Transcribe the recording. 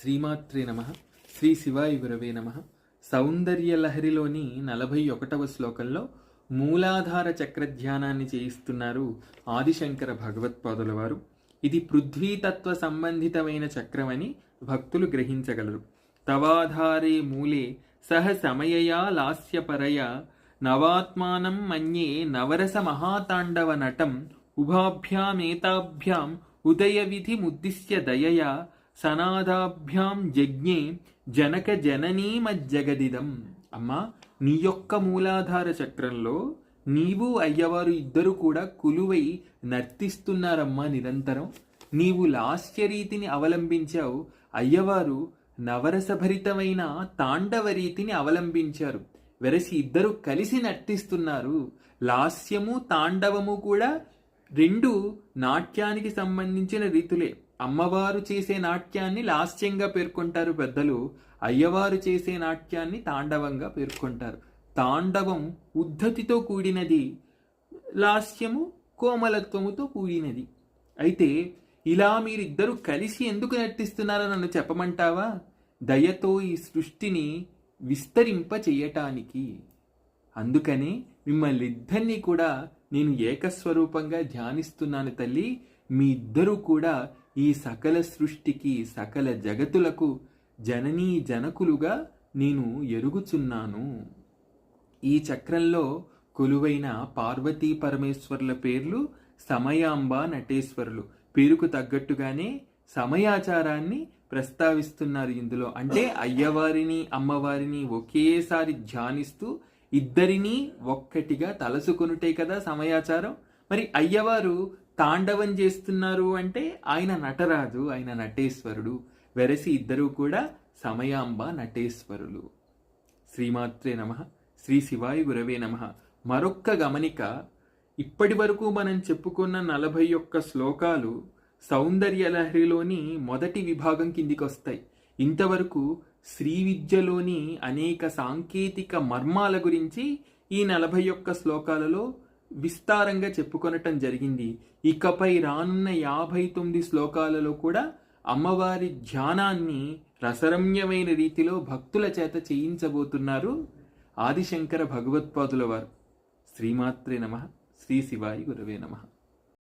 శ్రీమాత్రే నమ. శ్రీ శివాయ గురవే నమ. సౌందర్యలహరిలోని 41వ శ్లోకంలో మూలాధార చక్రధ్యానాన్ని చేయిస్తున్నారు ఆదిశంకర భగవత్పాదుల వారు. ఇది పృథ్వీతత్వ సంబంధితమైన చక్రమని భక్తులు గ్రహించగలరు. తవాధారే మూలే సహ సమయయా లాస్యపరయ నవాత్మానం మన్యే నవరస మహాతాండవ నటం ఉభాభ్యామేతాభ్యాం ఉదయ విధి ముద్దిశ్య దయయా సనాదాభ్యాం జజ్ఞే జనక జననీమజ్జగదిదం. అమ్మా, నీ యొక్క మూలాధార చక్రంలో నీవు అయ్యవారు ఇద్దరు కూడా కులువై నర్తిస్తున్నారమ్మా నిరంతరం. నీవు లాస్యరీతిని అవలంబించావు, అయ్యవారు నవరసభరితమైన తాండవ రీతిని అవలంబించారు. వెరసి ఇద్దరు కలిసి నర్తిస్తున్నారు. లాస్యము తాండవము కూడా రెండు నాట్యానికి సంబంధించిన రీతులే. అమ్మవారు చేసే నాట్యాన్ని లాస్యంగా పేర్కొంటారు పెద్దలు, అయ్యవారు చేసే నాట్యాన్ని తాండవంగా పేర్కొంటారు. తాండవం ఉద్ధతితో కూడినది, లాస్యము కోమలత్వముతో కూడినది. అయితే ఇలా మీరిద్దరూ కలిసి ఎందుకు నర్తిస్తున్నారో నన్ను చెప్పమంటావా? దయతో ఈ సృష్టిని విస్తరింప చెయ్యటానికి. అందుకనే మిమ్మల్ని ఇద్దరినీ కూడా నేను ఏకస్వరూపంగా ధ్యానిస్తున్నాను తల్లి. మీ ఇద్దరూ కూడా ఈ సకల సృష్టికి సకల జగతులకు జననీ జనకులుగా నేను ఎరుగుచున్నాను. ఈ చక్రంలో కొలువైన పార్వతీ పరమేశ్వరుల పేర్లు సమయాంబ నటేశ్వరులు. పేరుకు తగ్గట్టుగానే సమయాచారాన్ని ప్రస్తావిస్తున్నారు ఇందులో. అంటే అయ్యవారిని అమ్మవారిని ఒకేసారి ధ్యానిస్తూ ఇద్దరినీ ఒక్కటిగా తలసుకొనుటే కదా సమయాచారం. మరి అయ్యవారు తాండవం చేస్తున్నారు అంటే ఆయన నటరాజు, ఆయన నటేశ్వరుడు. వెరసి ఇద్దరూ కూడా సమయాంబ నటేశ్వరులు. శ్రీమాత్రే నమ. శ్రీ శివాయ గురవే నమ. మరొక్క గమనిక, ఇప్పటి వరకు మనం చెప్పుకున్న 41 శ్లోకాలు సౌందర్యలహరిలోని మొదటి విభాగం కిందికి వస్తాయి. ఇంతవరకు శ్రీ విద్యలోని అనేక సాంకేతిక మర్మాల గురించి ఈ 41 శ్లోకాలలో విస్తారంగా చెప్పుకొనటం జరిగింది. ఇకపై రానున్న 59 శ్లోకాలలో కూడా అమ్మవారి ధ్యానాన్ని రసరమ్యమైన రీతిలో భక్తుల చేత చేయించబోతున్నారు ఆదిశంకర భగవత్పాదుల వారు. శ్రీమాత్రే నమ. శ్రీ శివాయ గురవే నమ.